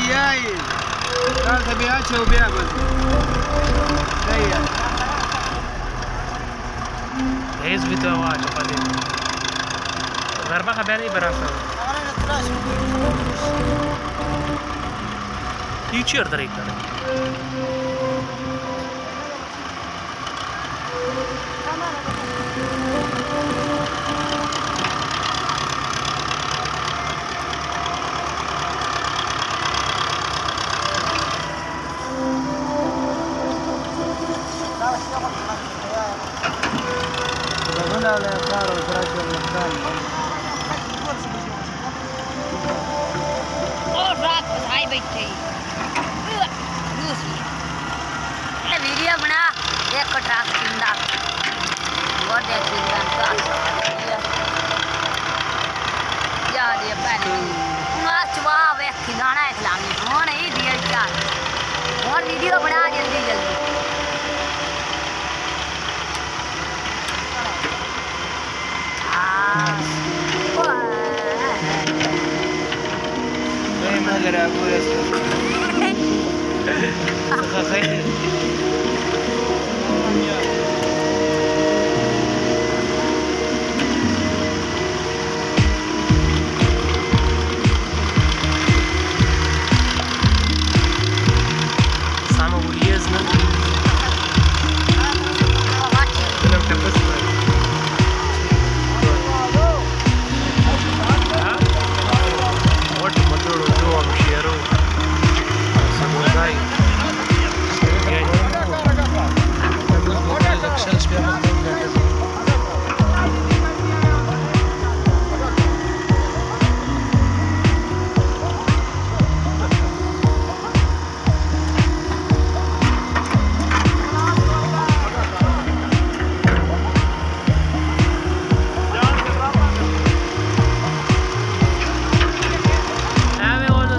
یایي دلته بیا اچوه او بیا به ځو دی یې هیڅ بي ته واچه په دې غربخه بیا نه به راسره تی چیرته ریکړی على يسار وفراش المكان और रात बधाई बैठे दूसरी वीडियो बना देख ट्रांस किंदा वो देख किंदा का यार ये पहले चुवा वे खिलाना है खिलानी वो नहीं दिया यार और वीडियो बना जल्दी जल्दी Samo ujezdno. Nam te postoji.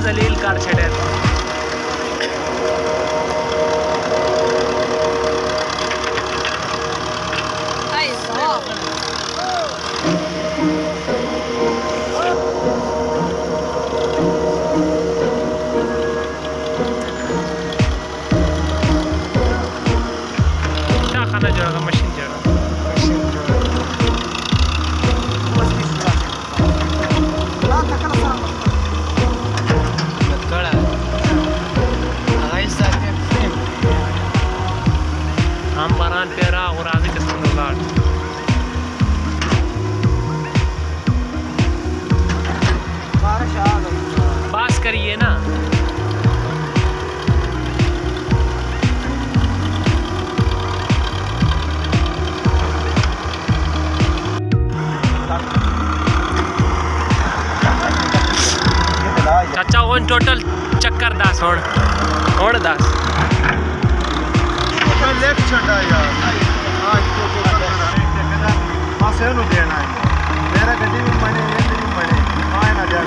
जलील कार छेड़े क्या खाना जोड़ा मशीन जोड़ा हम बरान पेरा और आगे के संग पास करिए ना चाचा वन टोटल चक्कर 10 और 10 लेफ्ट छड़ा यार आज तो पासे नु देना है मेरा गड्डी में मने ये नहीं मने आए ना जा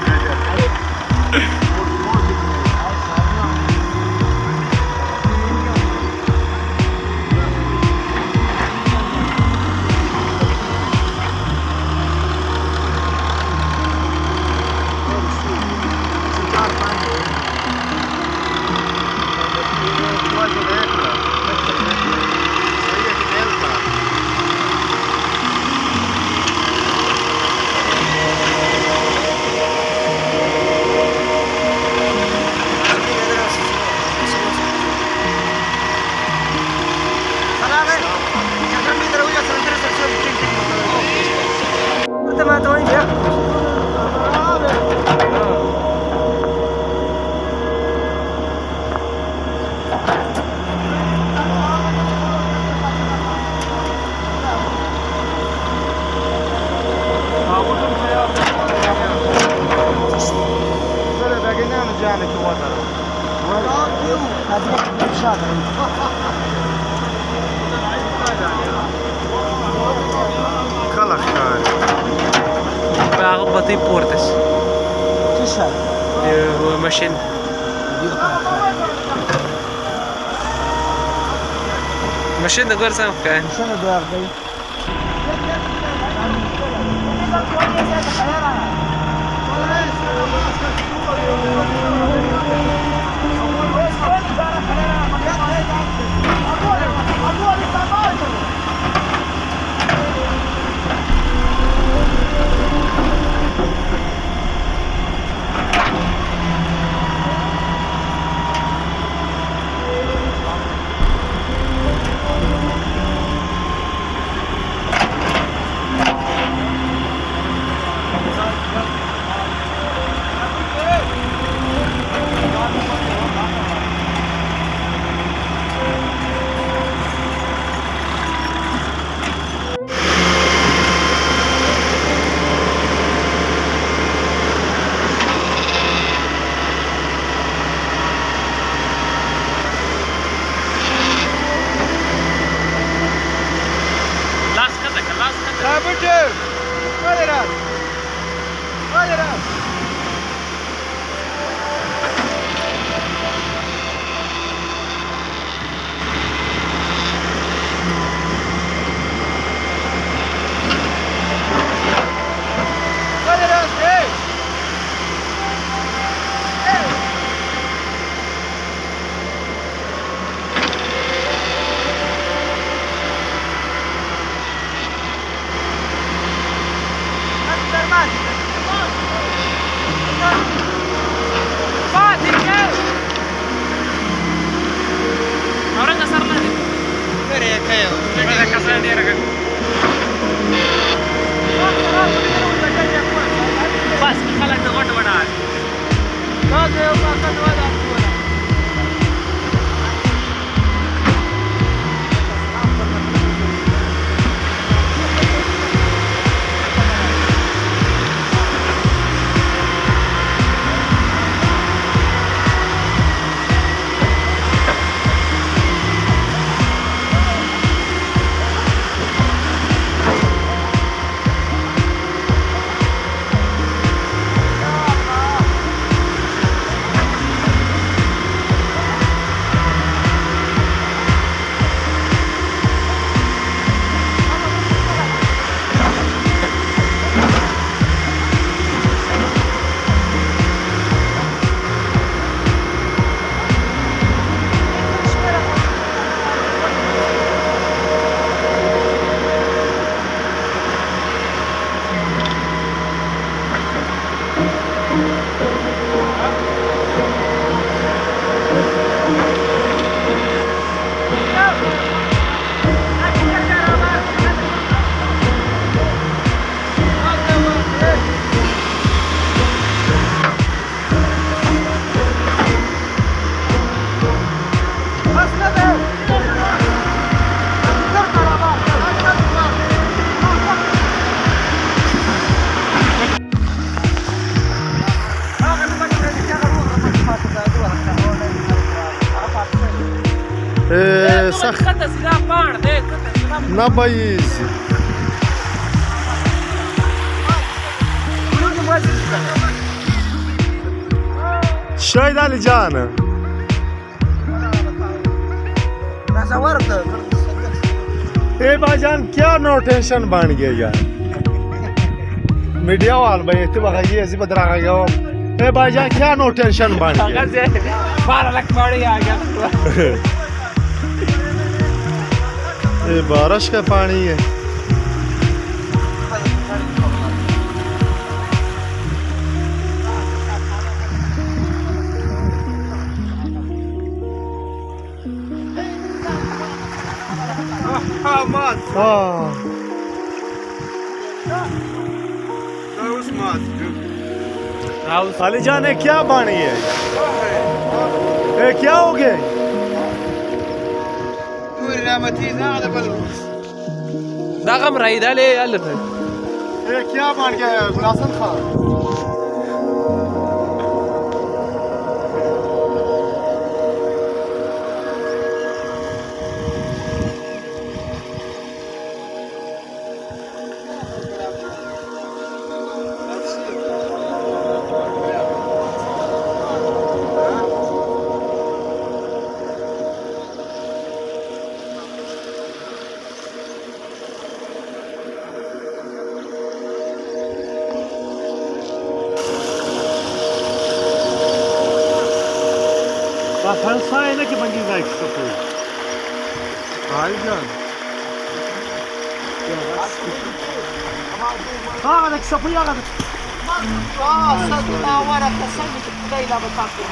Bati portas. Ce sai? Mașini. Mașini de găr sau care? Mașini de găr, dai. سخ Kata silah pan, kata silah. نبايز شايد علي جانا ए भाईजान क्या नो टेंशन बन गया यार मीडिया वाल भाई इतने बड़ा ये ऐसी बदरा गया ए भाईजान क्या नो टेंशन बन गया Para lak padi आ गया. ये बारिश का पानी है مات हाँ وش مات House. खाली जाने क्या पानी है ए क्या हो गया دوري لا متيز هذا بل Da gamra idale alır. ए क्या बन गया है गुलासन Khan Sen sayene ki ben gizli sıfır. Aycan. Ha, hadi sıfır ya hadi. صدنا ورقة سمت قبيلة بتاكل.